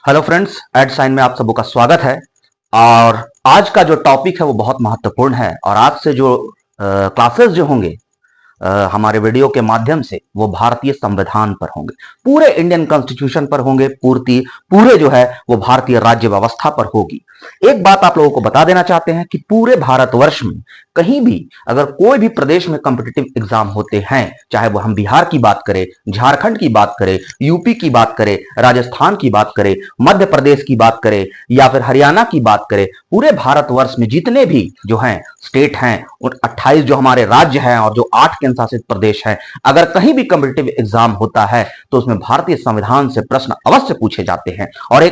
Hello friends, add sign में आप सबों का स्वागत है। और आज का जो टॉपिक है वो बहुत महत्वपूर्ण है और आज से जो क्लासेस जो होंगे हमारे वीडियो के माध्यम से वो भारतीय संविधान पर होंगे, पूरे इंडियन कॉन्स्टिट्यूशन पर होंगे, पूरे जो है वो भारतीय राज्य व्यवस्था पर होगी। एक बात आप लोगों को बता देना चाहते हैं कि पूरे भारतवर्ष में कहीं भी अगर कोई भी प्रदेश में कॉम्पिटिटिव एग्जाम होते हैं, चाहे वो हम बिहार की बात करें, झारखंड की बात करें, यूपी की बात करें, राजस्थान की बात करें, मध्य प्रदेश की बात करें या फिर हरियाणा की बात करें, पूरे भारतवर्ष में जितने भी जो हैं स्टेट हैं, उन 28 जो हमारे राज्य हैं और जो 8 केंद्र शासित प्रदेश हैं, अगर कहीं भी कॉम्पिटिटिव एग्जाम होता है तो उसमें भारतीय संविधान से प्रश्न अवश्य पूछे जाते हैं। और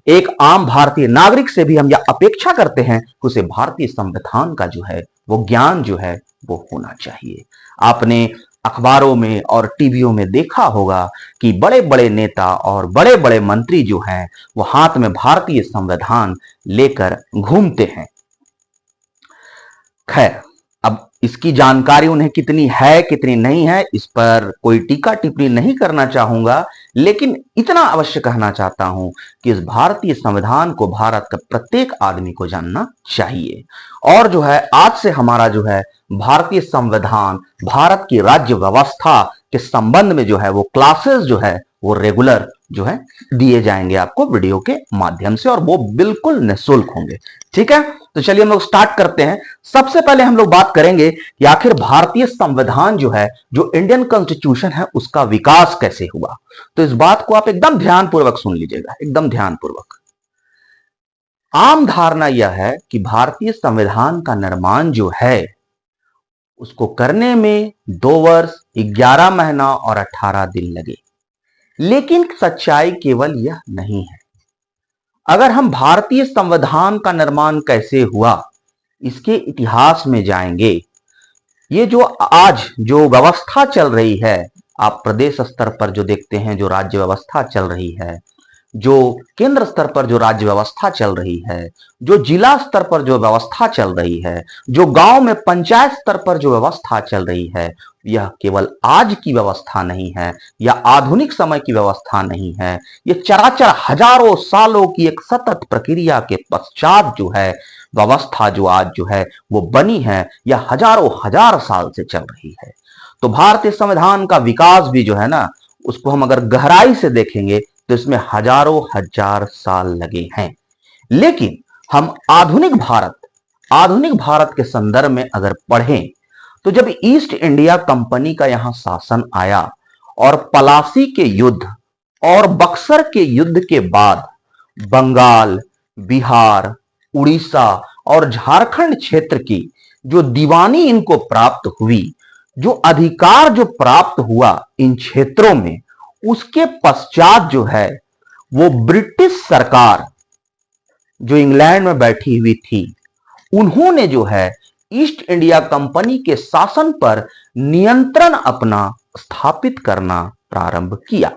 एक आम भारतीय नागरिक से भी हम यह अपेक्षा करते हैं कि उसे भारतीय संविधान का जो है वो ज्ञान जो है वो होना चाहिए। आपने अखबारों में और टीवियों में देखा होगा कि बड़े बड़े नेता और बड़े बड़े मंत्री जो हैं वो हाथ में भारतीय संविधान लेकर घूमते हैं। खैर, अब इसकी जानकारी उन्हें कितनी है कितनी नहीं है इस पर कोई टीका टिप्पणी नहीं करना चाहूंगा, लेकिन इतना अवश्य कहना चाहता हूं कि इस भारतीय संविधान को भारत का प्रत्येक आदमी को जानना चाहिए। और जो है आज से हमारा जो है भारतीय संविधान, भारत की राज्य व्यवस्था के संबंध में जो है वो क्लासेस जो है वो रेगुलर जो है दिए जाएंगे आपको वीडियो के माध्यम से, और वो बिल्कुल निःशुल्क होंगे। ठीक है, तो चलिए हम लोग स्टार्ट करते हैं। सबसे पहले हम लोग बात करेंगे कि आखिर भारतीय संविधान जो है, जो इंडियन कॉन्स्टिट्यूशन है, उसका विकास कैसे हुआ। तो इस बात को आप एकदम ध्यानपूर्वक सुन लीजिएगा, एकदम ध्यानपूर्वक। आम धारणा यह है कि भारतीय संविधान का निर्माण जो है उसको करने में 2 वर्ष 11 महीना और 18 दिन लगे, लेकिन सच्चाई केवल यह नहीं है। अगर हम भारतीय संविधान का निर्माण कैसे हुआ इसके इतिहास में जाएंगे, ये जो आज जो व्यवस्था चल रही है, आप प्रदेश स्तर पर जो देखते हैं जो राज्य व्यवस्था चल रही है, जो केंद्र स्तर पर जो राज्य व्यवस्था चल रही है, जो जिला स्तर पर जो व्यवस्था चल रही है, जो गांव में पंचायत स्तर पर जो व्यवस्था चल रही है, यह केवल आज की व्यवस्था नहीं है या आधुनिक समय की व्यवस्था नहीं है। यह चराचर हजारों सालों की एक सतत प्रक्रिया के पश्चात जो है व्यवस्था जो आज जो है वो बनी है, यह हजारों हजार साल से चल रही है। तो भारतीय संविधान का विकास भी जो है ना, उसको हम अगर गहराई से देखेंगे तो इसमें हजारों हजार साल लगे हैं। लेकिन हम आधुनिक भारत के संदर्भ में अगर पढ़ें तो जब ईस्ट इंडिया कंपनी का यहां शासन आया और पलासी के युद्ध और बक्सर के युद्ध के बाद बंगाल, बिहार, उड़ीसा और झारखंड क्षेत्र की जो दीवानी इनको प्राप्त हुई, जो अधिकार जो प्राप्त हुआ इन क्षेत्रों में, उसके पश्चात जो है वो ब्रिटिश सरकार जो इंग्लैंड में बैठी हुई थी, उन्होंने जो है ईस्ट इंडिया कंपनी के शासन पर नियंत्रण अपना स्थापित करना प्रारंभ किया।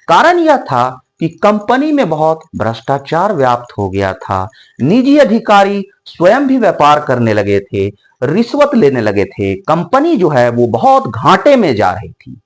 कारण यह था कि कंपनी में बहुत भ्रष्टाचार व्याप्त हो गया था, निजी अधिकारी स्वयं भी व्यापार करने लगे थे, रिश्वत लेने लगे थे, कंपनी जो है वो बहुत घाटे में जा रही थी।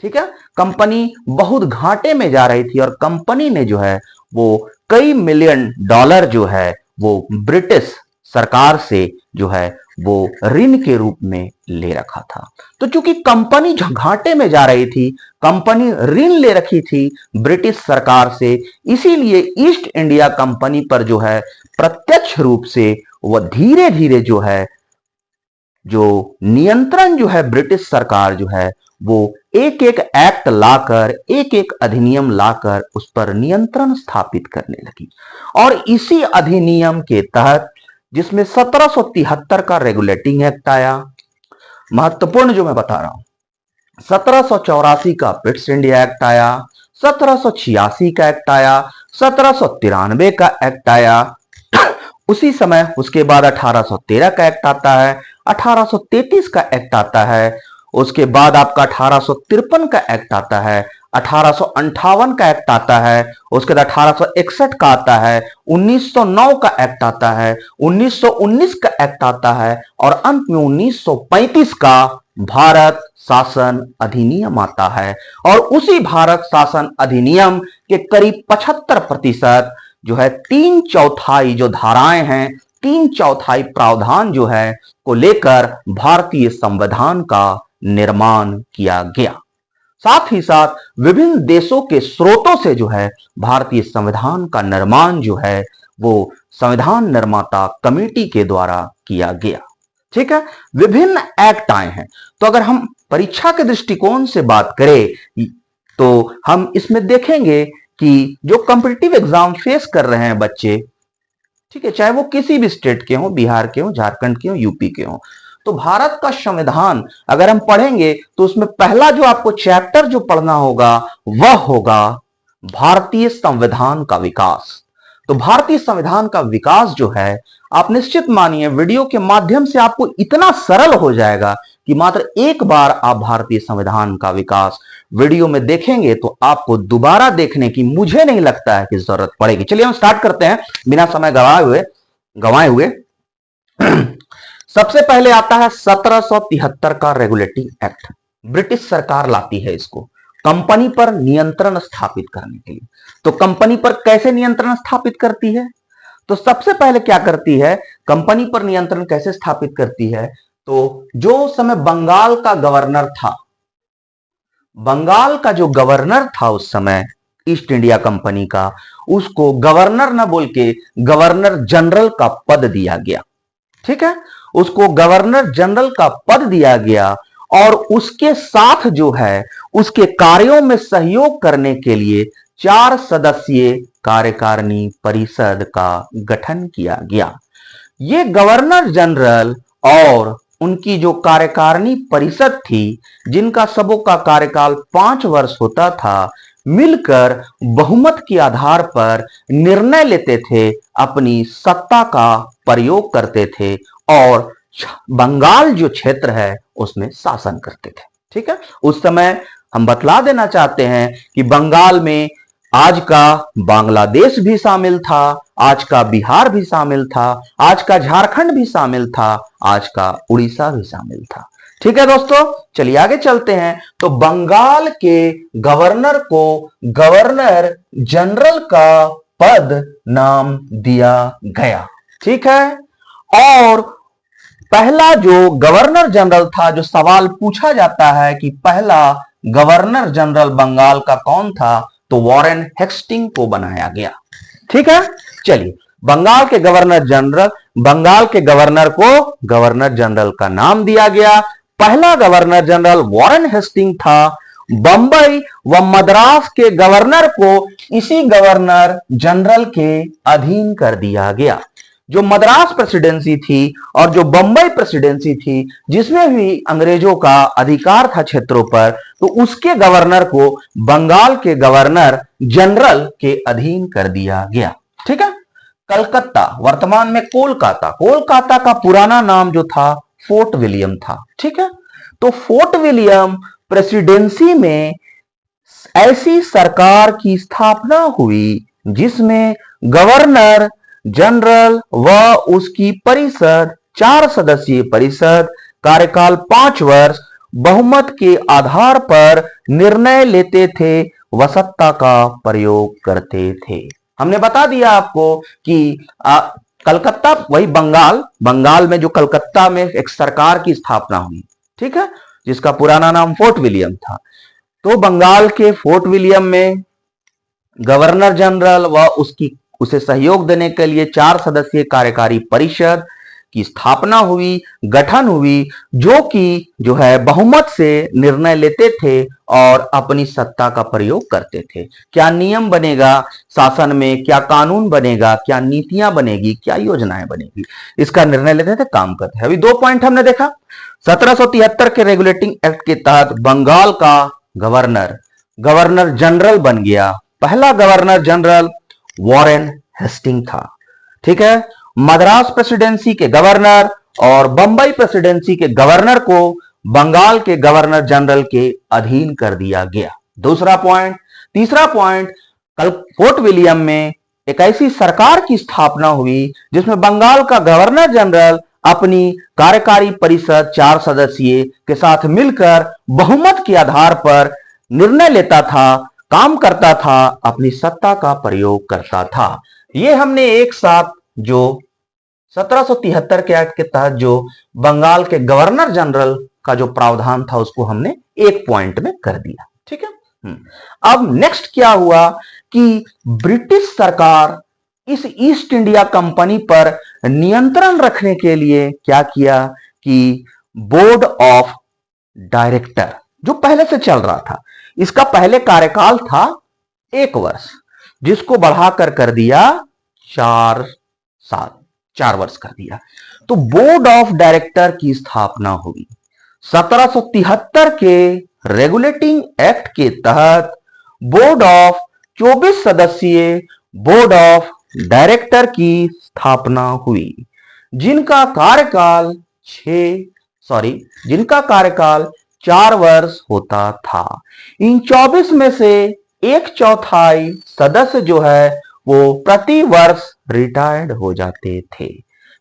ठीक है, कंपनी बहुत घाटे में जा रही थी और कंपनी ने जो है वो कई मिलियन डॉलर जो है वो ब्रिटिश सरकार से जो है वो ऋण के रूप में ले रखा था। तो चूंकि कंपनी घाटे में जा रही थी, कंपनी ऋण ले रखी थी ब्रिटिश सरकार से, इसीलिए ईस्ट इंडिया कंपनी पर जो है प्रत्यक्ष रूप से वह धीरे धीरे जो है जो नियंत्रण जो है ब्रिटिश सरकार जो है वो एक एक एक्ट लाकर, एक एक अधिनियम लाकर उस पर नियंत्रण स्थापित करने लगी। और इसी अधिनियम के तहत जिसमें 1773 का रेगुलेटिंग एक्ट आया, महत्वपूर्ण जो मैं बता रहा हूं, 1784 का पिट्स इंडिया एक्ट आया, 1786 का एक्ट आया, 1793 का एक्ट आया, उसी समय उसके बाद 1813 का एक्ट आता है, 1833 का एक्ट आता है, उसके बाद आपका 1853 का एक्ट आता है, 1858 का एक्ट आता है, उसके बाद 1861 का आता है, 1909 का एक्ट आता है, 1919 का एक्ट आता है और अंत में 1935 का भारत शासन अधिनियम आता है और उसी भारत शासन अधिनियम के करीब 75% जो है 3/4 जो धाराएं हैं, 3/4 प्रावधान जो है को लेकर भारतीय संविधान का निर्माण किया गया। साथ ही साथ विभिन्न देशों के स्रोतों से जो है भारतीय संविधान का निर्माण जो है वो संविधान निर्माता कमेटी के द्वारा किया गया। ठीक है, विभिन्न एक्ट आए हैं। तो अगर हम परीक्षा के दृष्टिकोण से बात करें तो हम इसमें देखेंगे कि जो कॉम्पिटिटिव एग्जाम फेस कर रहे हैं बच्चे, ठीक है, चाहे वो किसी भी स्टेट के हों, बिहार के हों, झारखंड के हों, यूपी के हों, तो भारत का संविधान अगर हम पढ़ेंगे तो उसमें पहला जो आपको चैप्टर जो पढ़ना होगा वह होगा भारतीय संविधान का विकास। तो भारतीय संविधान का विकास जो है आप निश्चित मानिए वीडियो के माध्यम से आपको इतना सरल हो जाएगा कि मात्र एक बार आप भारतीय संविधान का विकास वीडियो में देखेंगे तो आपको दोबारा देखने की मुझे नहीं लगता है कि जरूरत पड़ेगी। चलिए हम स्टार्ट करते हैं बिना समय गवाए हुए। सबसे पहले आता है 1773 का रेगुलेटिंग एक्ट। ब्रिटिश सरकार लाती है इसको कंपनी पर नियंत्रण स्थापित करने के लिए। तो कंपनी पर कैसे नियंत्रण स्थापित करती है? तो सबसे पहले क्या करती है, कंपनी पर नियंत्रण कैसे स्थापित करती है? तो जो समय बंगाल का गवर्नर था, बंगाल का जो गवर्नर था उस समय ईस्ट इंडिया कंपनी का, उसको गवर्नर ना बोल के गवर्नर जनरल का पद दिया गया। ठीक है, उसको गवर्नर जनरल का पद दिया गया और उसके साथ जो है उसके कार्यों में सहयोग करने के लिए 4 सदस्यीय कार्यकारिणी परिषद का गठन किया गया। ये गवर्नर जनरल और उनकी जो कार्यकारिणी परिषद थी, जिनका सबों का कार्यकाल 5 वर्ष होता था, मिलकर बहुमत के आधार पर निर्णय लेते थे, अपनी सत्ता का प्रयोग करते थे और बंगाल जो क्षेत्र है उसमें शासन करते थे। ठीक है, उस समय हम बतला देना चाहते हैं कि बंगाल में आज का बांग्लादेश भी शामिल था, आज का बिहार भी शामिल था, आज का झारखंड भी शामिल था, आज का उड़ीसा भी शामिल था। ठीक है दोस्तों, चलिए आगे चलते हैं। तो बंगाल के गवर्नर को गवर्नर जनरल का पद नाम दिया गया। ठीक है, और पहला जो गवर्नर जनरल था, जो सवाल पूछा जाता है कि पहला गवर्नर जनरल बंगाल का कौन था, तो वॉरेन हेस्टिंग को बनाया गया। ठीक है, चलिए बंगाल के गवर्नर को गवर्नर जनरल का नाम दिया गया। पहला गवर्नर जनरल वॉरेन हेस्टिंग था। बंबई व मद्रास के गवर्नर को इसी गवर्नर जनरल के अधीन कर दिया गया। जो मद्रास प्रेसिडेंसी थी और जो बंबई प्रेसिडेंसी थी, जिसमें भी अंग्रेजों का अधिकार था क्षेत्रों पर, तो उसके गवर्नर को बंगाल के गवर्नर जनरल के अधीन कर दिया गया। ठीक है, कलकत्ता वर्तमान में कोलकाता का पुराना नाम जो था फोर्ट विलियम था। ठीक है, तो फोर्ट विलियम प्रेसिडेंसी में ऐसी सरकार की स्थापना हुई जिसमें गवर्नर जनरल व उसकी परिषद, 4 सदस्यीय परिषद, कार्यकाल 5 वर्ष, बहुमत के आधार पर निर्णय लेते थे व सत्ता का प्रयोग करते थे। हमने बता दिया आपको कि कलकत्ता वही बंगाल में जो कलकत्ता में एक सरकार की स्थापना हुई, ठीक है, जिसका पुराना नाम फोर्ट विलियम था। तो बंगाल के फोर्ट विलियम में गवर्नर जनरल व उसे सहयोग देने के लिए 4 सदस्यीय कार्यकारी परिषद की स्थापना हुई, गठन हुई, जो कि जो है बहुमत से निर्णय लेते थे और अपनी सत्ता का प्रयोग करते थे। क्या नियम बनेगा शासन में, क्या कानून बनेगा, क्या नीतियां बनेगी, क्या योजनाएं बनेगी, इसका निर्णय लेते थे, काम करते हैं। अभी 2 पॉइंट हमने देखा। 1773 के रेगुलेटिंग एक्ट के तहत बंगाल का गवर्नर जनरल बन गया। पहला गवर्नर जनरल वॉरेन हेस्टिंग था। ठीक है, मद्रास प्रेसिडेंसी के गवर्नर और बंबई प्रेसिडेंसी के गवर्नर को बंगाल के गवर्नर जनरल के अधीन कर दिया गया। दूसरा पॉइंट। तीसरा पॉइंट, कल फोर्ट विलियम में एक ऐसी सरकार की स्थापना हुई जिसमें बंगाल का गवर्नर जनरल अपनी कार्यकारी परिषद 4 सदस्यीय के साथ मिलकर बहुमत के आधार पर निर्णय लेता था, काम करता था, अपनी सत्ता का प्रयोग करता था। ये हमने एक साथ जो 1773 के एक्ट के तहत जो बंगाल के गवर्नर जनरल का जो प्रावधान था उसको हमने एक पॉइंट में कर दिया। ठीक है। अब नेक्स्ट क्या हुआ कि ब्रिटिश सरकार इस ईस्ट इंडिया कंपनी पर नियंत्रण रखने के लिए क्या किया कि बोर्ड ऑफ डायरेक्टर जो पहले से चल रहा था, इसका पहले कार्यकाल था 1 वर्ष, जिसको बढ़ाकर कर दिया 4 साल, 4 वर्ष कर दिया। तो बोर्ड ऑफ डायरेक्टर की स्थापना हुई। 1773 के रेगुलेटिंग एक्ट के तहत बोर्ड ऑफ 24 सदस्यीय बोर्ड ऑफ डायरेक्टर की स्थापना हुई, जिनका कार्यकाल 4 वर्ष होता था। इन 24 में से 1/4 सदस्य जो है वो प्रति वर्ष रिटायर्ड हो जाते थे,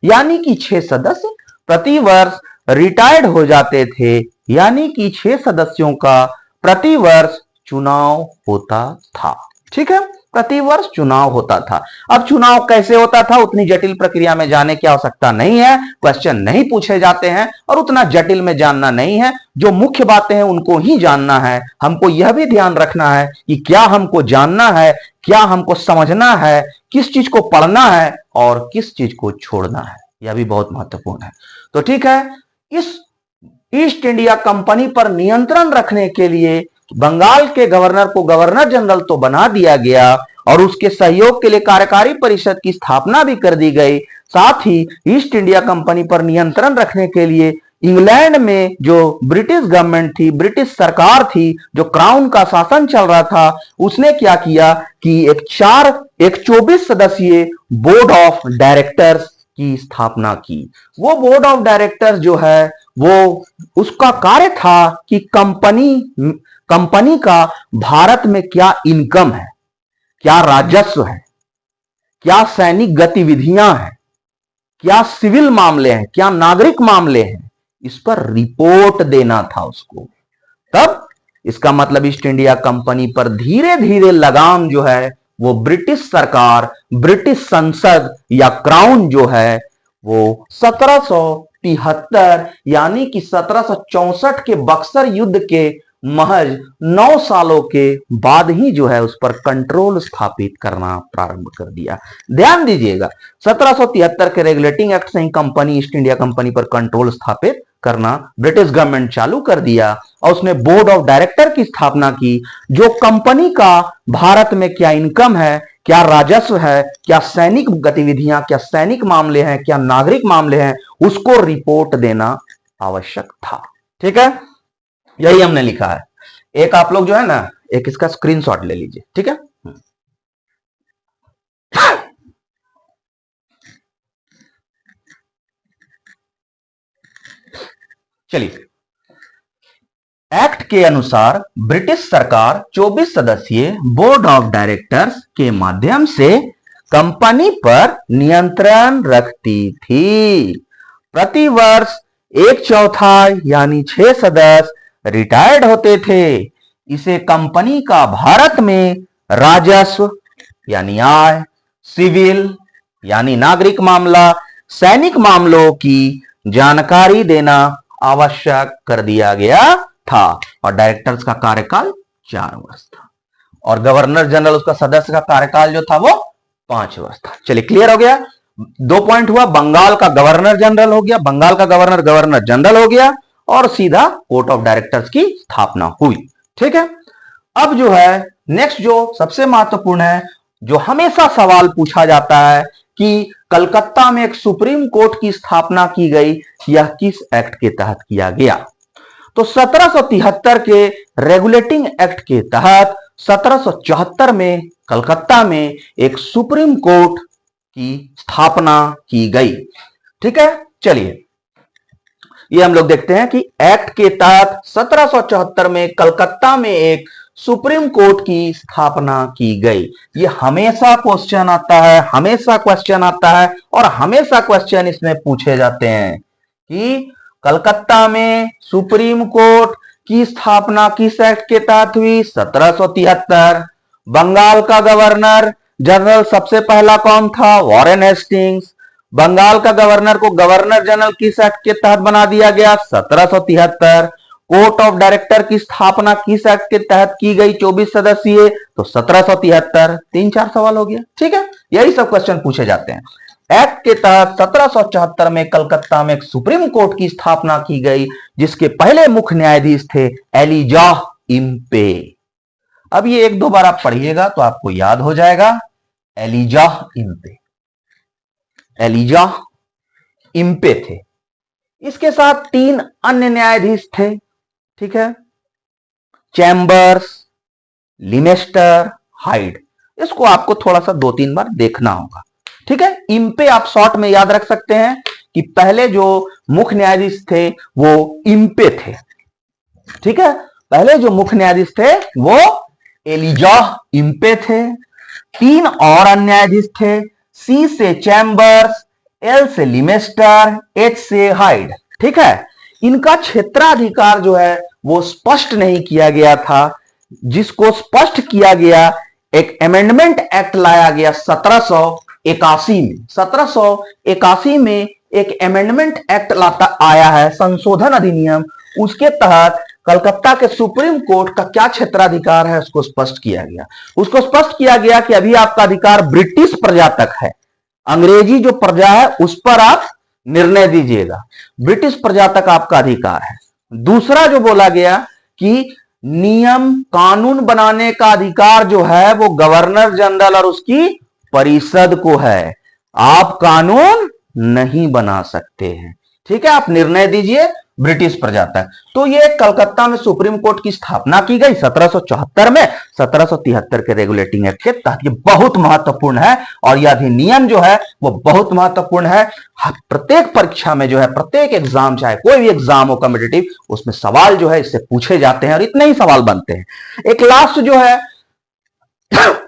यानी कि 6 सदस्य प्रति वर्ष रिटायर्ड हो जाते थे, यानी कि 6 सदस्यों का प्रति वर्ष चुनाव होता था। ठीक है, प्रति वर्ष चुनाव होता था। अब चुनाव कैसे होता था उतनी जटिल प्रक्रिया में जाने की आवश्यकता नहीं है, क्वेश्चन नहीं पूछे जाते हैं और उतना जटिल में जानना नहीं है। जो मुख्य बातें हैं उनको ही जानना है। हमको यह भी ध्यान रखना है कि क्या हमको जानना है, क्या हमको समझना है, किस चीज को पढ़ना है और किस चीज को छोड़ना है, यह भी बहुत महत्वपूर्ण है। तो ठीक है, इस ईस्ट इंडिया कंपनी पर नियंत्रण रखने के लिए बंगाल के गवर्नर को गवर्नर जनरल तो बना दिया गया और उसके सहयोग के लिए कार्यकारी परिषद की स्थापना भी कर दी गई। साथ ही ईस्ट इंडिया कंपनी पर नियंत्रण रखने के लिए इंग्लैंड में जो ब्रिटिश गवर्नमेंट थी, ब्रिटिश सरकार थी, जो क्राउन का शासन चल रहा था, उसने क्या किया कि एक 24 सदस्यीय बोर्ड ऑफ डायरेक्टर्स की स्थापना की। वो बोर्ड ऑफ डायरेक्टर्स जो है वो उसका कार्य था कि कंपनी का भारत में क्या इनकम है, क्या राजस्व है, क्या सैनिक गतिविधियां हैं, क्या सिविल मामले हैं, क्या नागरिक मामले हैं, इस पर रिपोर्ट देना था उसको। तब इसका मतलब ईस्ट इंडिया कंपनी पर धीरे धीरे लगाम जो है वो ब्रिटिश सरकार, ब्रिटिश संसद या क्राउन जो है वो 1773 यानी कि 1764 के बक्सर युद्ध के महज 9 सालों के बाद ही जो है उस पर कंट्रोल स्थापित करना प्रारंभ कर दिया। ध्यान दीजिएगा, 1773 के रेगुलेटिंग एक्ट से ही कंपनी, ईस्ट इंडिया कंपनी पर कंट्रोल स्थापित करना ब्रिटिश गवर्नमेंट चालू कर दिया और उसने बोर्ड ऑफ डायरेक्टर की स्थापना की, जो कंपनी का भारत में क्या इनकम है, क्या राजस्व है, क्या सैनिक गतिविधियां, क्या सैनिक मामले हैं, क्या नागरिक मामले हैं, उसको रिपोर्ट देना आवश्यक था। ठीक है, यही हमने लिखा है। एक आप लोग जो है ना, एक इसका स्क्रीनशॉट ले लीजिए। ठीक है, चलिए। एक्ट के अनुसार ब्रिटिश सरकार 24 सदस्यीय बोर्ड ऑफ डायरेक्टर्स के माध्यम से कंपनी पर नियंत्रण रखती थी। प्रति वर्ष 1/4 यानी 6 सदस्य रिटायर्ड होते थे। इसे कंपनी का भारत में राजस्व यानी आय, सिविल यानी नागरिक मामला, सैनिक मामलों की जानकारी देना आवश्यक कर दिया गया था। और डायरेक्टर्स का कार्यकाल 4 वर्ष था और गवर्नर जनरल, उसका सदस्य का कार्यकाल जो था वो 5 वर्ष था। चलिए, क्लियर हो गया। 2 पॉइंट हुआ, बंगाल का गवर्नर जनरल हो गया, बंगाल का गवर्नर जनरल हो गया और सीधा बोर्ड ऑफ डायरेक्टर्स की स्थापना हुई। ठीक है, अब जो है नेक्स्ट जो सबसे महत्वपूर्ण है, जो हमेशा सवाल पूछा जाता है कि कलकत्ता में एक सुप्रीम कोर्ट की स्थापना की गई, यह किस एक्ट के तहत किया गया? तो 1773 के रेगुलेटिंग एक्ट के तहत 1774 में कलकत्ता में एक सुप्रीम कोर्ट की स्थापना की गई। ठीक है, चलिए ये हम लोग देखते हैं कि एक्ट के तहत 1774 में कलकत्ता में एक सुप्रीम कोर्ट की स्थापना की गई? ये हमेशा क्वेश्चन आता है, हमेशा क्वेश्चन आता है और हमेशा क्वेश्चन इसमें पूछे जाते हैं कि कलकत्ता में सुप्रीम कोर्ट की स्थापना किस एक्ट के तहत हुई? 1773। बंगाल का गवर्नर जनरल सबसे पहला कौन था? Warren Hastings. बंगाल का गवर्नर को गवर्नर जनरल किस एक्ट के तहत बना दिया गया? 1773। कोर्ट ऑफ डायरेक्टर की स्थापना किस एक्ट के तहत की गई 24 सदस्यीय? तो 1773। 3-4 सवाल हो गया। ठीक है, यही सब क्वेश्चन पूछे जाते हैं। एक्ट के तहत 1774 में कलकत्ता में एक सुप्रीम कोर्ट की स्थापना की गई जिसके पहले मुख्य न्यायाधीश थे एलिजाह इम्पे। अब ये 1-2 बार आप पढ़िएगा तो आपको याद हो जाएगा। एलिजाह इम्पे, एलिजाह इम्पे थे। इसके साथ 3 अन्य न्यायाधीश थे। ठीक है, चैम्बर्स, लिमेस्टर, हाइड। इसको आपको थोड़ा सा 2-3 बार देखना होगा। ठीक है, इम्पे आप शॉर्ट में याद रख सकते हैं कि पहले जो मुख्य न्यायाधीश थे वो इम्पे थे। ठीक है, पहले जो मुख्य न्यायाधीश थे वो एलिजाह इम्पे थे। 3 और अन्य न्यायाधीश थे, सी से चैम्बर्स, एल से लिमेस्टर, एच से हाइड। ठीक है, इनका क्षेत्राधिकार जो है वो स्पष्ट नहीं किया गया था। जिसको स्पष्ट किया गया, एक अमेंडमेंट एक्ट लाया गया 1781 में। 1781 में एक अमेंडमेंट एक्ट लाता आया है, संशोधन अधिनियम। उसके तहत कलकत्ता के सुप्रीम कोर्ट का क्या क्षेत्राधिकार है उसको स्पष्ट किया गया। उसको स्पष्ट किया गया कि अभी आपका अधिकार ब्रिटिश प्रजा तक है, अंग्रेजी जो प्रजा है उस पर आप निर्णय दीजिएगा, ब्रिटिश प्रजा तक आपका अधिकार है। दूसरा जो बोला गया कि नियम कानून बनाने का अधिकार जो है वो गवर्नर जनरल और उसकी परिषद को है, आप कानून नहीं बना सकते हैं। ठीक है, आप निर्णय दीजिए ब्रिटिश प्रजा तक। तो ये कलकत्ता में सुप्रीम कोर्ट की स्थापना की गई 1774 में, 1773 के रेगुलेटिंग एक्ट के तहत। ये बहुत महत्वपूर्ण है और यह अधिनियम जो है वो बहुत महत्वपूर्ण है। प्रत्येक परीक्षा में जो है, प्रत्येक एग्जाम, चाहे कोई भी एग्जाम हो कॉम्पिटिटिव, उसमें सवाल जो है इससे पूछे जाते हैं और इतने ही सवाल बनते हैं। एक लास्ट जो है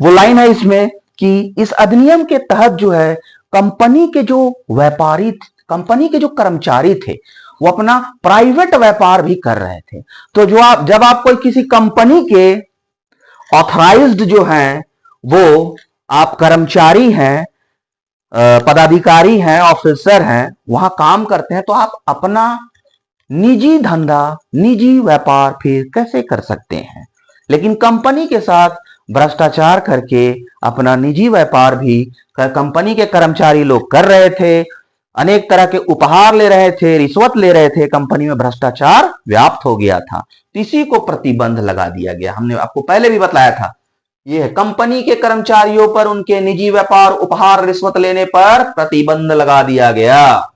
वो लाइन है इसमें कि इस अधिनियम के तहत जो है कंपनी के जो व्यापारी, कंपनी के जो कर्मचारी थे वो अपना प्राइवेट व्यापार भी कर रहे थे। तो जब आप कोई किसी कंपनी के ऑथराइज्ड जो हैं, वो आप कर्मचारी हैं, पदाधिकारी हैं, ऑफिसर हैं, वहां काम करते हैं, तो आप अपना निजी धंधा, निजी व्यापार फिर कैसे कर सकते हैं? लेकिन कंपनी के साथ भ्रष्टाचार करके अपना निजी व्यापार भी कंपनी के कर्मचारी लोग कर रहे थे, अनेक तरह के उपहार ले रहे थे, रिश्वत ले रहे थे, कंपनी में भ्रष्टाचार व्याप्त हो गया था। इसी को प्रतिबंध लगा दिया गया। हमने आपको पहले भी बताया था, यह कंपनी के कर्मचारियों पर उनके निजी व्यापार, उपहार, रिश्वत लेने पर प्रतिबंध लगा दिया गया।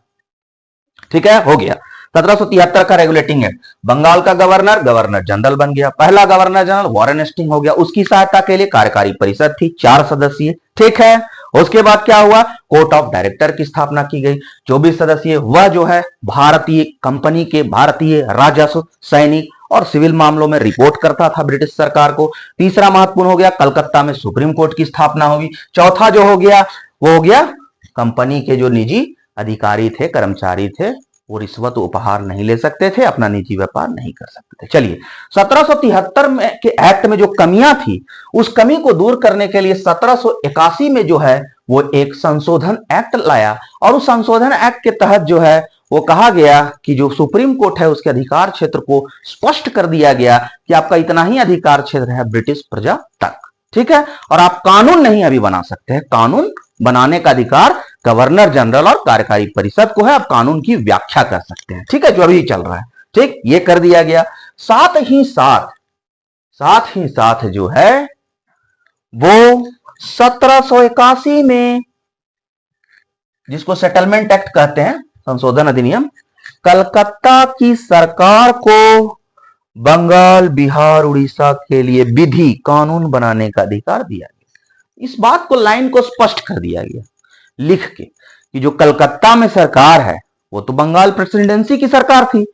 ठीक है, हो गया 1773 का रेगुलेटिंग एक्ट। बंगाल का गवर्नर गवर्नर जनरल बन गया। पहला गवर्नर जनरल वॉरेन हेस्टिंग्स हो गया। उसकी सहायता के लिए कार्यकारी परिषद थी 4 सदस्यीय। ठीक है, उसके बाद क्या हुआ? कोर्ट ऑफ डायरेक्टर की स्थापना की गई 24 सदस्यीय। वह जो है भारतीय कंपनी के भारतीय राजस्व, सैनिक और सिविल मामलों में रिपोर्ट करता था ब्रिटिश सरकार को। तीसरा महत्वपूर्ण हो गया, कलकत्ता में सुप्रीम कोर्ट की स्थापना होगी। चौथा जो हो गया वो हो गया कंपनी के जो निजी अधिकारी थे, कर्मचारी थे, वो रिश्वत उपहार नहीं ले सकते थे, अपना निजी व्यापार नहीं कर सकते थे। चलिए, 1773 में के एक्ट में जो कमियां थी उस कमी को दूर करने के लिए 1781 में जो है वो एक संशोधन एक्ट लाया और उस संशोधन एक्ट के तहत जो है वो कहा गया कि जो सुप्रीम कोर्ट है उसके अधिकार क्षेत्र को स्पष्ट कर दिया गया कि आपका इतना ही अधिकार क्षेत्र है ब्रिटिश प्रजा तक। ठीक है, और आप कानून नहीं अभी बना सकते हैं। कानून बनाने का अधिकार गवर्नर जनरल और कार्यकारी परिषद को है। आप कानून की व्याख्या कर सकते हैं। ठीक है, जो अभी चल रहा है। ठीक, ये कर दिया गया। साथ ही साथ जो है वो 1781 में, जिसको सेटलमेंट एक्ट कहते हैं, संशोधन अधिनियम, कलकत्ता की सरकार को बंगाल, बिहार, उड़ीसा के लिए विधि कानून बनाने का अधिकार दिया गया। इस बात को, लाइन को स्पष्ट कर दिया गया लिख के कि जो कलकत्ता में सरकार है वो तो बंगाल प्रेसिडेंसी की सरकार थी,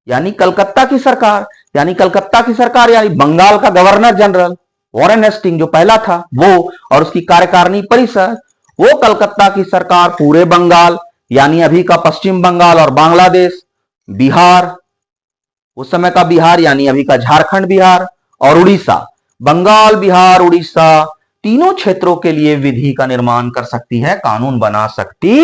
यानी कलकत्ता की सरकार, यानी कलकत्ता की सरकार, यानी बंगाल का गवर्नर जनरल वॉरेन हेस्टिंग जो पहला था वो, और उसकी कार्यकारिणी परिषद, वो कलकत्ता की सरकार पूरे बंगाल यानी अभी का पश्चिम बंगाल और बांग्लादेश, बिहार, उस समय का बिहार यानी अभी का झारखंड बिहार, और उड़ीसा, बंगाल बिहार उड़ीसा, तीनों क्षेत्रों के लिए विधि का निर्माण कर सकती है, कानून बना सकती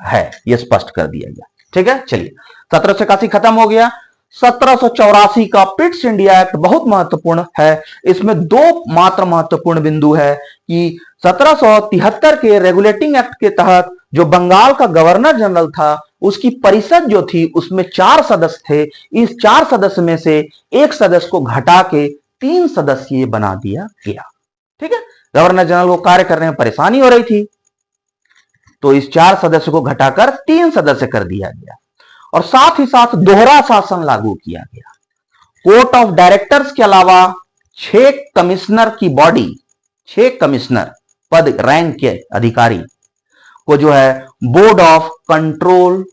है, यह स्पष्ट कर दिया गया। ठीक है, चलिए 1781 खत्म हो गया। 1784 का पिट्स इंडिया एक्ट बहुत महत्वपूर्ण है। इसमें दो मात्र महत्वपूर्ण बिंदु है कि 1773 के रेगुलेटिंग एक्ट के तहत जो बंगाल का गवर्नर जनरल था उसकी परिषद जो थी उसमें 4 सदस्य थे। इस 4 सदस्य में से एक सदस्य को घटा के 3 सदस्यीय बना दिया गया। ठीक है, गवर्नर जनरल को कार्य करने में परेशानी हो रही थी तो इस 4 सदस्य को घटाकर 3 सदस्य कर दिया गया, और साथ ही साथ दोहरा शासन लागू किया गया। कोर्ट ऑफ डायरेक्टर्स के अलावा 6 कमिश्नर की बॉडी, 6 कमिश्नर पद रैंक के अधिकारी को जो है बोर्ड ऑफ कंट्रोल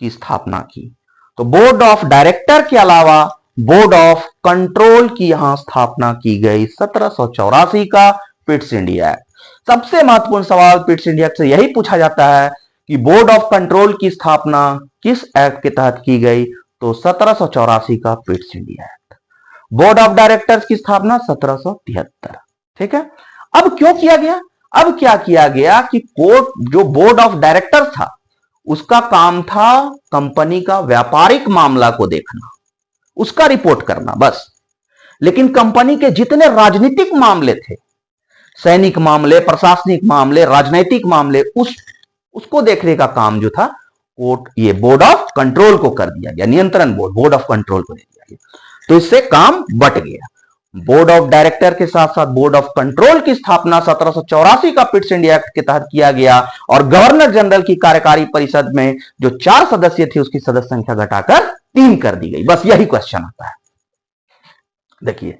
की स्थापना की। तो बोर्ड ऑफ डायरेक्टर के अलावा बोर्ड ऑफ कंट्रोल की यहां स्थापना की गई 1784 का पिट्स इंडिया एक्ट। सबसे महत्वपूर्ण सवाल पिट्स इंडिया एक्ट से यही पूछा जाता है कि बोर्ड ऑफ कंट्रोल की स्थापना किस एक्ट के तहत की गई, तो 1784 का Pitt's India act. Board of directors की स्थापना 1773। ठीक है, अब क्यों किया गया? अब क्या किया गया कि कोर्ट जो बोर्ड ऑफ डायरेक्टर था उसका काम था कंपनी का व्यापारिक मामला को देखना, उसका रिपोर्ट करना बस। लेकिन कंपनी के जितने राजनीतिक मामले थे, सैनिक मामले, प्रशासनिक मामले, राजनीतिक मामले, उसको देखने का काम जो था कोर्ट ये बोर्ड ऑफ कंट्रोल को कर दिया गया, नियंत्रण बोर्ड ऑफ कंट्रोल को दे दिया गया। तो इससे काम बट गया। बोर्ड ऑफ डायरेक्टर के साथ साथ बोर्ड ऑफ कंट्रोल की स्थापना 1784 का पिट्स इंडिया एक्ट के तहत किया गया, और गवर्नर जनरल की कार्यकारी परिषद में जो 4 सदस्य थे उसकी सदस्य संख्या घटाकर 3 कर दी गई। बस यही क्वेश्चन आता है। देखिए,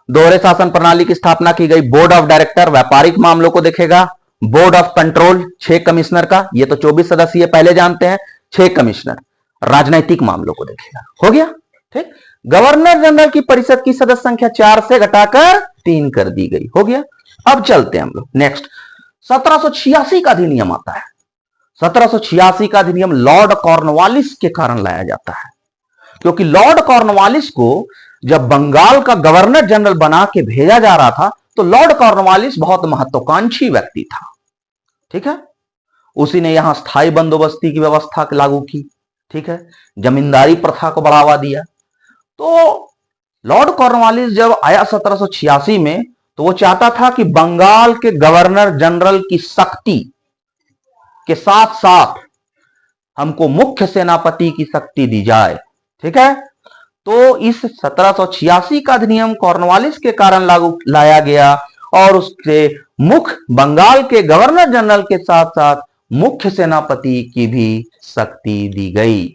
दोहरे शासन प्रणाली की स्थापना की गई। बोर्ड ऑफ डायरेक्टर व्यापारिक मामलों को देखेगा, बोर्ड ऑफ कंट्रोल 6 कमिश्नर का, ये तो 24 सदस्य पहले जानते हैं, 6 कमिश्नर राजनीतिक मामलों को देखेगा। हो गया, ठीक। गवर्नर जनरल की परिषद की सदस्य संख्या 4 से घटाकर 3 कर दी गई। हो गया। अब चलते हैं हम लोग नेक्स्ट। 1786 का अधिनियम आता है। 1786 का अधिनियम लॉर्ड कॉर्नवालिस के कारण लाया जाता है, क्योंकि लॉर्ड कॉर्नवालिस को जब बंगाल का गवर्नर जनरल बना के भेजा जा रहा था तो लॉर्ड कॉर्नवालिस बहुत महत्वाकांक्षी व्यक्ति था। ठीक है, उसी ने यहां स्थायी बंदोबस्ती की व्यवस्था लागू की। ठीक है, जमींदारी प्रथा को बढ़ावा दिया। तो लॉर्ड कॉर्नवालिस जब आया 1786 में तो वो चाहता था कि बंगाल के गवर्नर जनरल की शक्ति के साथ साथ हमको मुख्य सेनापति की शक्ति दी जाए। ठीक है, तो इस 1786 का अधिनियम कॉर्नवालिस के कारण लागू लाया गया, और उसके मुख्य बंगाल के गवर्नर जनरल के साथ साथ मुख्य सेनापति की भी शक्ति दी गई।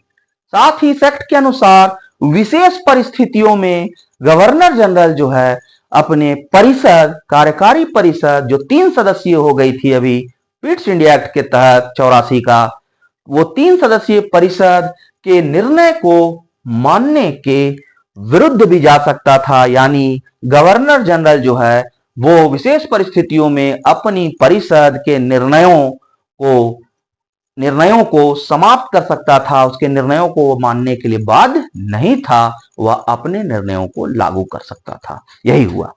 साथ ही इस एक्ट के अनुसार विशेष परिस्थितियों में गवर्नर जनरल जो है अपने परिषद, कार्यकारी परिषद जो 3 सदस्यीय हो गई थी अभी पिट्स इंडिया एक्ट के तहत 84 का, वो 3 सदस्यीय परिषद के निर्णय को मानने के विरुद्ध भी जा सकता था। यानी गवर्नर जनरल जो है वो विशेष परिस्थितियों में अपनी परिषद के निर्णयों को समाप्त कर सकता था। उसके निर्णयों को वो मानने के लिए बाध्य नहीं था, वह अपने निर्णयों को लागू कर सकता था। यही हुआ।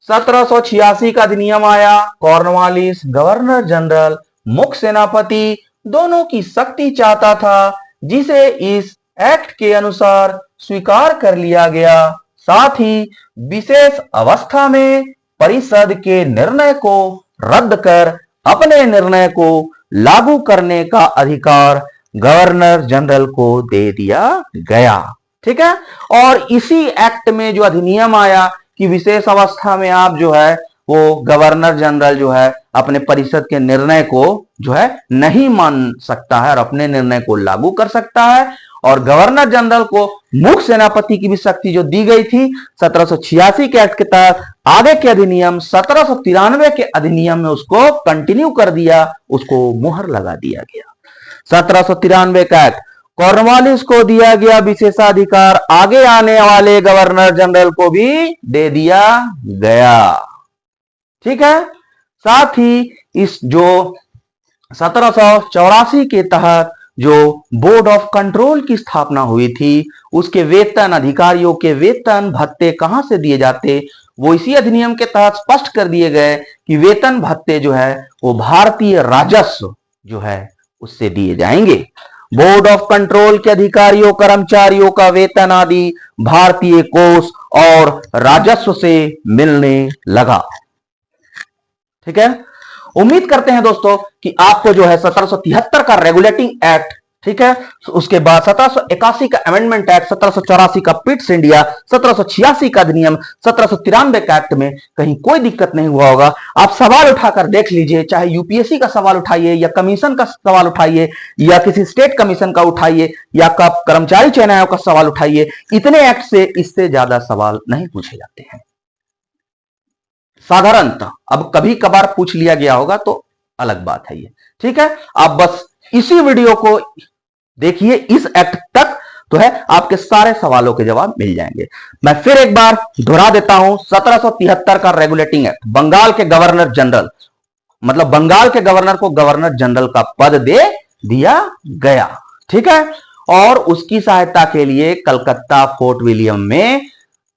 1786 का अधिनियम आया। कॉर्नवालिस गवर्नर जनरल, मुख्य सेनापति दोनों की शक्ति चाहता था, जिसे इस एक्ट के अनुसार स्वीकार कर लिया गया। साथ ही विशेष अवस्था में परिषद के निर्णय को रद्द कर अपने निर्णय को लागू करने का अधिकार गवर्नर जनरल को दे दिया गया। ठीक है, और इसी एक्ट में जो अधिनियम आया कि विशेष अवस्था में आप जो है वो गवर्नर जनरल जो है अपने परिषद के निर्णय को जो है नहीं मान सकता है और अपने निर्णय को लागू कर सकता है। और गवर्नर जनरल को मुख्य सेनापति की भी शक्ति जो दी गई थी 1786 के एक्ट के तहत, आगे के अधिनियम 1793 के अधिनियम में उसको कंटिन्यू कर दिया, उसको मुहर लगा दिया गया। 1793 का एक्ट कॉर्नवालिस को दिया गया विशेषाधिकार आगे आने वाले गवर्नर जनरल को भी दे दिया गया। ठीक है। साथ ही इस जो 1784 के तहत जो बोर्ड ऑफ कंट्रोल की स्थापना हुई थी, उसके वेतन, अधिकारियों के वेतन भत्ते कहां से दिए जाते, वो इसी अधिनियम के तहत स्पष्ट कर दिए गए कि वेतन भत्ते जो है वो भारतीय राजस्व जो है उससे दिए जाएंगे। बोर्ड ऑफ कंट्रोल के अधिकारियों, कर्मचारियों का वेतन आदि भारतीय कोष और राजस्व से मिलने लगा। ठीक है। उम्मीद करते हैं दोस्तों कि आपको जो है 1773 का रेगुलेटिंग एक्ट, ठीक है, उसके बाद 1781 का अमेंडमेंट एक्ट, 1784 का पिट्स इंडिया, 1786 का अधिनियम, 1793 का एक्ट में कहीं कोई दिक्कत नहीं हुआ होगा। आप सवाल उठाकर देख लीजिए, चाहे यूपीएससी का सवाल उठाइए या कमीशन का सवाल उठाइए या किसी स्टेट कमीशन का उठाइए या कर्मचारी चयन आयोग का सवाल उठाइए, इतने एक्ट से इससे ज्यादा सवाल नहीं पूछे जाते हैं साधारणतः। अब कभी कभार पूछ लिया गया होगा तो अलग बात है ये। ठीक है। आप बस इसी वीडियो को देखिए, इस एक्ट तक तो है आपके सारे सवालों के जवाब मिल जाएंगे। मैं फिर एक बार दोहरा देता हूं, 1773 का रेगुलेटिंग एक्ट बंगाल के गवर्नर जनरल, मतलब बंगाल के गवर्नर को गवर्नर जनरल का पद दे दिया गया। ठीक है। और उसकी सहायता के लिए कलकत्ता फोर्ट विलियम में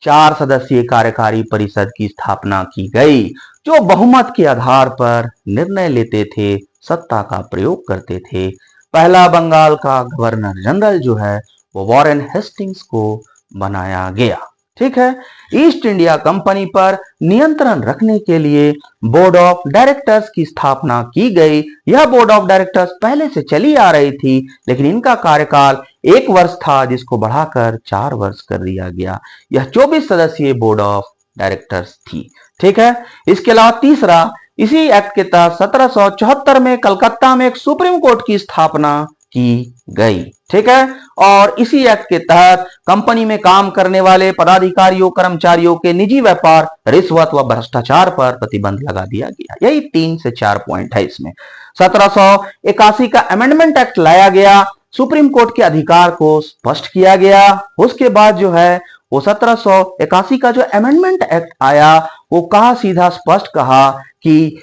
4 सदस्यीय कार्यकारी परिषद की स्थापना की गई, जो बहुमत के आधार पर निर्णय लेते थे, सत्ता का प्रयोग करते थे। पहला बंगाल का गवर्नर जनरल जो है वो वॉरेन हेस्टिंग्स को बनाया गया। ठीक है। ईस्ट इंडिया कंपनी पर नियंत्रण रखने के लिए बोर्ड ऑफ डायरेक्टर्स की स्थापना की गई। यह बोर्ड ऑफ डायरेक्टर्स पहले से चली आ रही थी, लेकिन इनका कार्यकाल 1 वर्ष था, जिसको बढ़ाकर 4 वर्ष कर दिया गया। यह 24 सदस्यीय बोर्ड ऑफ डायरेक्टर्स थी। ठीक है। इसके अलावा तीसरा, इसी एक्ट के तहत 1774 में कलकत्ता में एक सुप्रीम कोर्ट की स्थापना की गई। ठीक है। और इसी एक्ट के तहत कंपनी में काम करने वाले पदाधिकारियों, कर्मचारियों के निजी व्यापार, रिश्वत व भ्रष्टाचार पर प्रतिबंध लगा दिया गया। यही 3 से 4 पॉइंट है इसमें। 1781 का अमेंडमेंट एक्ट लाया गया, सुप्रीम कोर्ट के अधिकार को स्पष्ट किया गया। उसके बाद जो है वो 1781 का जो अमेंडमेंट एक्ट आया, वो कहा, सीधा स्पष्ट कहा कि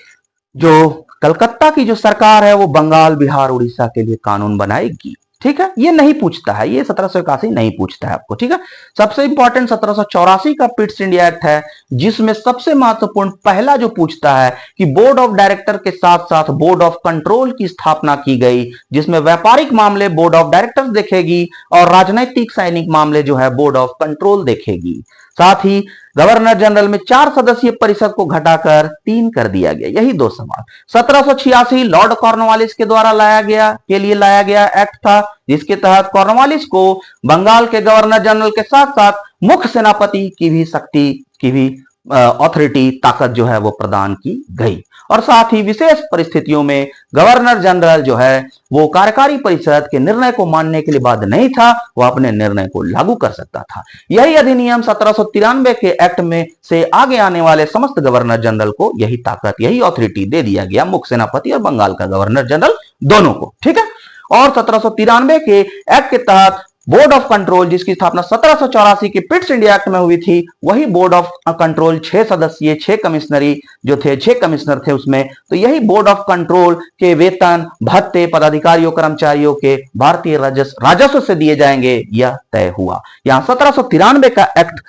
जो कलकत्ता की जो सरकार है वो बंगाल, बिहार, उड़ीसा के लिए कानून बनाएगी। ठीक है। ये नहीं पूछता है, ये 1781 नहीं पूछता है आपको। ठीक है। सबसे इंपॉर्टेंट 1784 का पिट्स इंडिया एक्ट है, जिसमें सबसे महत्वपूर्ण पहला जो पूछता है कि बोर्ड ऑफ डायरेक्टर के साथ साथ बोर्ड ऑफ कंट्रोल की स्थापना की गई, जिसमें व्यापारिक मामले बोर्ड ऑफ डायरेक्टर्स देखेगी और राजनैतिक सैनिक मामले जो है बोर्ड ऑफ कंट्रोल देखेगी। साथ ही गवर्नर जनरल में 4 सदस्यीय परिषद को घटाकर 3 कर दिया गया। यही 2 सवाल। 1786 लॉर्ड कॉर्नवालिस के द्वारा लाया गया एक्ट था, जिसके तहत कॉर्नवालिस को बंगाल के गवर्नर जनरल के साथ साथ मुख्य सेनापति की भी शक्ति की भी अथॉरिटी, ताकत जो है वो प्रदान की गई। और साथ ही विशेष परिस्थितियों में गवर्नर जनरल जो है वो कार्यकारी परिषद के निर्णय को मानने के लिए बाध्य नहीं था, वह अपने निर्णय को लागू कर सकता था। यही अधिनियम 1793 के एक्ट में से आगे आने वाले समस्त गवर्नर जनरल को यही ताकत, यही अथॉरिटी दे दिया गया, मुख्य सेनापति और बंगाल का गवर्नर जनरल दोनों को। ठीक है। और 1793 के एक्ट के तहत बोर्ड ऑफ कंट्रोल, जिसकी स्थापना 1784 के पिट्स इंडिया एक्ट में हुई थी, वही बोर्ड ऑफ कंट्रोल 6 सदस्यीय, 6 कमिश्नरी जो थे, 6 कमिश्नर थे उसमें, तो यही बोर्ड ऑफ कंट्रोल के वेतन भत्ते पदाधिकारियों, कर्मचारियों के भारतीय राजस्व से दिए जाएंगे, यह तय हुआ। यहां 1793 का एक्ट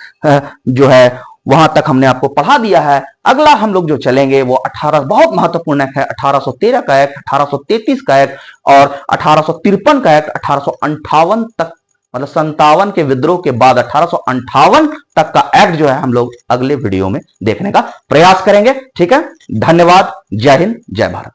जो है वहां तक हमने आपको पढ़ा दिया है। अगला हम लोग जो चलेंगे वो 18 बहुत महत्वपूर्ण एक्ट है, 1813 का एक्ट, 1833 का एक्ट और 1853 का एक्ट। 1858 तक, मतलब 57 के विद्रोह के बाद 1858 तक का एक्ट जो है हम लोग अगले वीडियो में देखने का प्रयास करेंगे। ठीक है। धन्यवाद। जय हिंद, जय भारत।